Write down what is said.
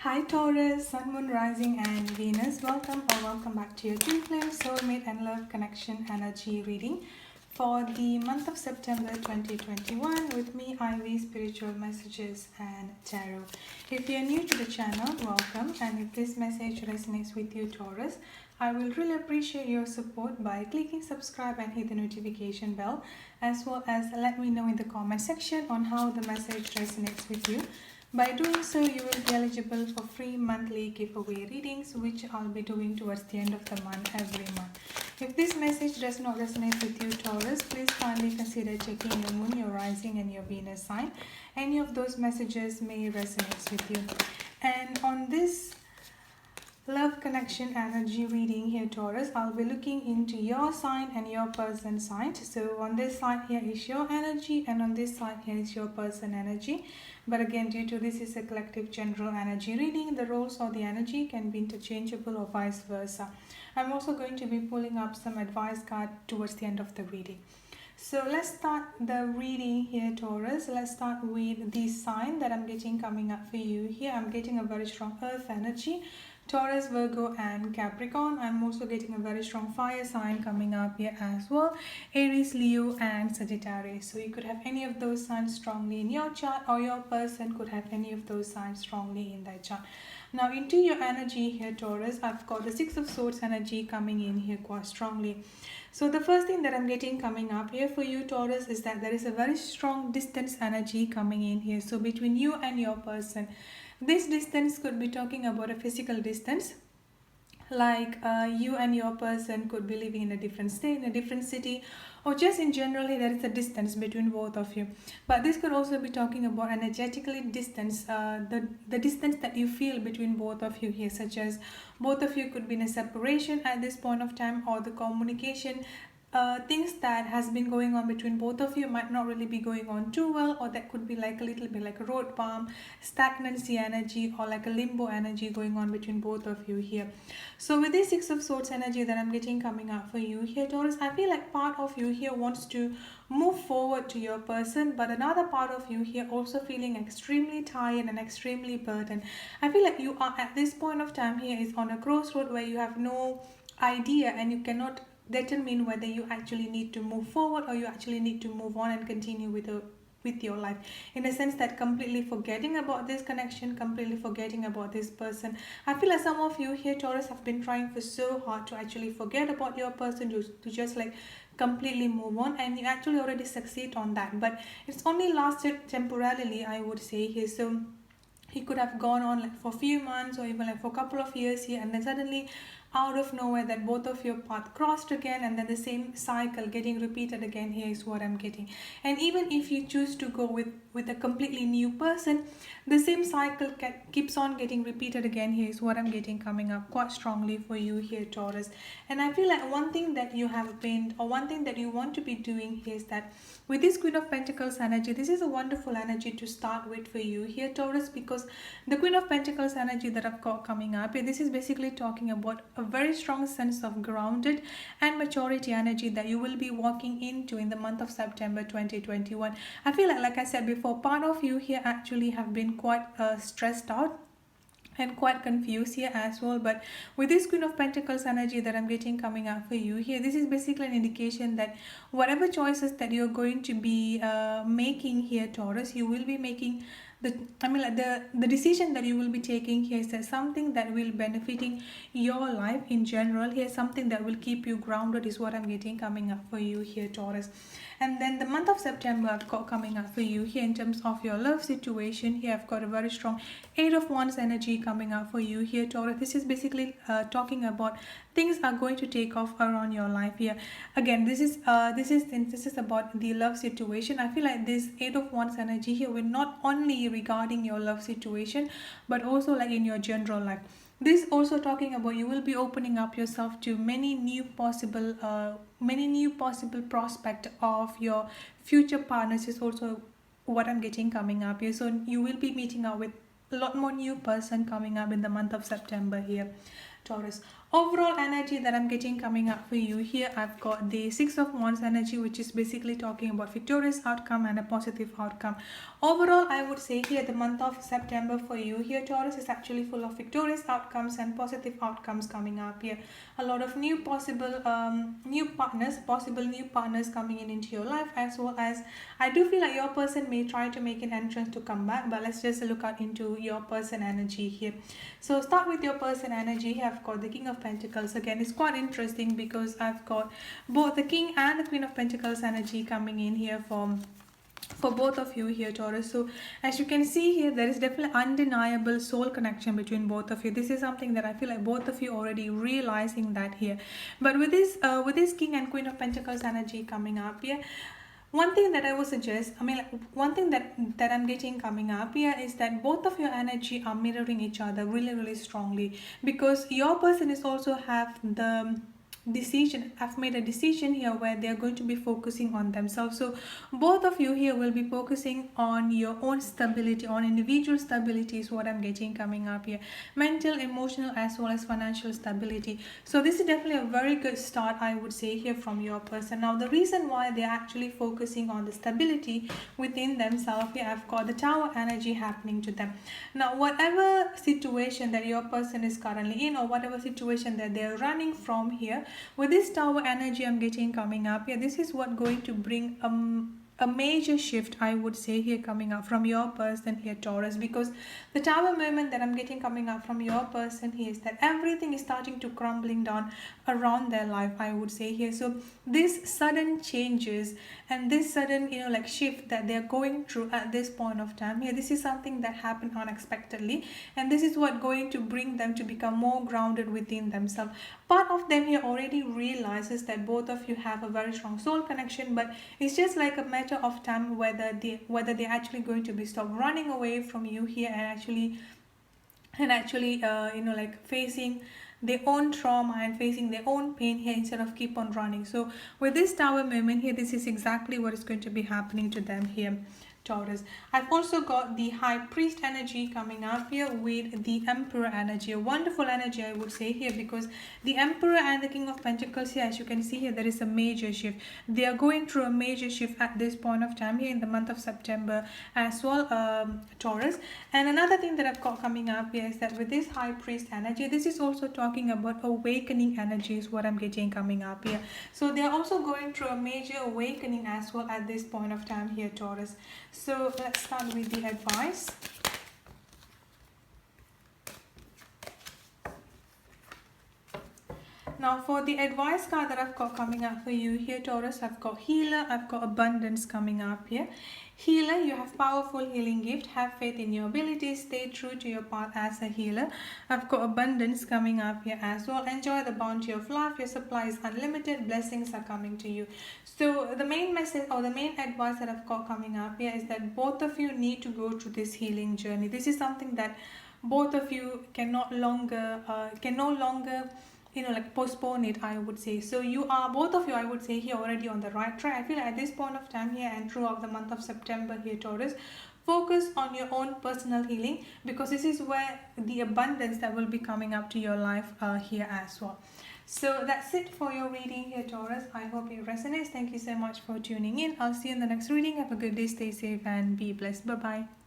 Hi Taurus, Sun, Moon, Rising and Venus. Welcome back to your Twin Flame Soulmate and Love Connection Energy reading for the month of September 2021 with me, Ivy, Spiritual Messages and Tarot. If you're new to the channel, welcome, and if this message resonates with you, Taurus, I will really appreciate your support by clicking subscribe and hit the notification bell, as well as let me know in the comment section on how the message resonates with you. By doing so, you will be eligible for free monthly giveaway readings, which I'll be doing towards the end of the month every month. If this message does not resonate with you, Taurus, please kindly consider checking your moon, your rising and your Venus sign. Any of those messages may resonate with you. And on this love connection energy reading here, Taurus, I'll be looking into your sign and your person sign. So on this side here is your energy, and on this side here is your person energy. But again, due to this is a collective general energy reading, the roles or the energy can be interchangeable or vice versa. I'm also going to be pulling up some advice card towards the end of the reading. So let's start the reading here, Taurus. Let's start with the sign that I'm getting coming up for you here. I'm getting a very strong earth energy, Taurus, Virgo and Capricorn. I'm also getting a very strong fire sign coming up here as well, Aries, Leo and Sagittarius. So you could have any of those signs strongly in your chart, or your person could have any of those signs strongly in their chart. Now into your energy here, Taurus, I've got the Six of Swords energy coming in here quite strongly. So the first thing that I'm getting coming up here for you, Taurus, is that there is a very strong distance energy coming in here. So between you and your person, this distance could be talking about a physical distance, like you and your person could be living in a different state, in a different city, or just in generally there is a distance between both of you. But this could also be talking about energetically distance, the distance that you feel between both of you here, such as both of you could be in a separation at this point of time, or the communication things that has been going on between both of you might not really be going on too well, or that could be like a little bit like a road bump, stagnancy energy, or like a limbo energy going on between both of you here. So with this Six of Swords energy that I'm getting coming up for you here, Taurus, I feel like part of you here wants to move forward to your person, but another part of you here also feeling extremely tired and extremely burdened. I feel like you are at this point of time here is on a crossroad where you have no idea and you cannot determine whether you actually need to move forward or you actually need to move on and continue with your life, in a sense that completely forgetting about this connection, completely forgetting about this person. I feel like some of you here, Taurus, have been trying for so hard to actually forget about your person, to just like completely move on, and you actually already succeed on that, but it's only lasted temporarily, I would say here. So he could have gone on like for a few months or even like for a couple of years here, and then suddenly out of nowhere that both of your path crossed again, and then the same cycle getting repeated again here is what I'm getting. And even if you choose to go with a completely new person, the same cycle keeps on getting repeated again here is what I'm getting coming up quite strongly for you here, Taurus. And I feel like one thing that you have been, or one thing that you want to be doing here, is that with this Queen of Pentacles energy, this is a wonderful energy to start with for you here, Taurus, because the Queen of Pentacles energy that I've got coming up here, this is basically talking about a very strong sense of grounded and maturity energy that you will be walking into in the month of September 2021. I feel like I said before, part of you here actually have been quite stressed out and quite confused here as well. But with this Queen of Pentacles energy that I'm getting coming up for you here, this is basically an indication that whatever choices that you're going to be making here, Taurus, you will be making the decision that you will be taking here is something that will benefiting your life in general here, something that will keep you grounded is what I'm getting coming up for you here, Taurus. And then the month of September I've got coming up for you here in terms of your love situation here, I've got a very strong Eight of Wands energy coming up for you here, Taurus. This is basically talking about things are going to take off around your life here. Again, this is about the love situation. I feel like this Eight of Wands energy here will not only regarding your love situation, but also like in your general life. This also talking about you will be opening up yourself to many new possible prospect of your future partners is also what I'm getting coming up here. So you will be meeting up with a lot more new person coming up in the month of September here, Taurus. overall energy that I'm getting coming up for you here, I've got the Six of Wands energy, which is basically talking about victorious outcome and a positive outcome. Overall, I would say here the month of September for you here, Taurus, is actually full of victorious outcomes and positive outcomes coming up here. A lot of new possible new partners coming in into your life, as well as I do feel like your person may try to make an entrance to come back, but let's just look out into your person energy here. So start with your person energy. I've got the King of Pentacles. Again, it's quite interesting because I've got both the King and the Queen of Pentacles energy coming in here for both of you here, Taurus. So as you can see here, there is definitely undeniable soul connection between both of you. This is something that I feel like both of you already realizing that here. But with this King and Queen of Pentacles energy coming up here, one thing that I would suggest, one thing that I'm getting coming up here is that both of your energy are mirroring each other really strongly, because your person is also have the decision. I've made a decision here where they're going to be focusing on themselves. So both of you here will be focusing on your own stability, on individual stability is what I'm getting coming up here. Mental, emotional, as well as financial stability. So this is definitely a very good start, I would say, here from your person. Now the reason why they're actually focusing on the stability within themselves here, I've got the Tower energy happening to them. Now whatever situation that your person is currently in, or whatever situation that they're running from here, with this Tower energy I'm getting coming up here, this is what going to bring a major shift, I would say, here coming up from your person here, Taurus, because the Tower moment that I'm getting coming up from your person here is that everything is starting to crumbling down around their life, I would say here. So this sudden changes and this sudden like shift that they're going through at this point of time here, this is something that happened unexpectedly, and this is what going to bring them to become more grounded within themselves. Part of them here already realizes that both of you have a very strong soul connection, but it's just like a matter of time whether they're actually going to be stop running away from you here and actually like facing their own trauma and facing their own pain here instead of keep on running. So with this Tower moment here, this is exactly what is going to be happening to them here, Taurus. I've also got the High Priest energy coming up here with the Emperor energy. A wonderful energy, I would say here, because the Emperor and the King of Pentacles here, as you can see here, there is a major shift. They are going through a major shift at this point of time here in the month of September as well, Taurus. And another thing that I've got coming up here is that with this High Priest energy, this is also talking about awakening energy is what I'm getting coming up here. So they are also going through a major awakening as well at this point of time here, Taurus. So let's start with the advice. Now for the advice card that I've got coming up for you here, Taurus, I've got Healer, I've got Abundance coming up here. Healer, you have powerful healing gift. Have faith in your abilities. Stay true to your path as a healer. I've got Abundance coming up here as well. Enjoy the bounty of life. Your supply is unlimited. Blessings are coming to you. So the main message or the main advice that I've got coming up here is that both of you need to go through this healing journey. This is something that both of you can no longer like postpone it, I would say. So you are, both of you, I would say here, already on the right track. I feel at this point of time here and throughout the month of September here, Taurus, focus on your own personal healing, because this is where the abundance that will be coming up to your life here as well. So that's it for your reading here, Taurus. I hope it resonates. Thank you so much for tuning in. I'll see you in the next reading. Have a good day, stay safe and be blessed. Bye bye.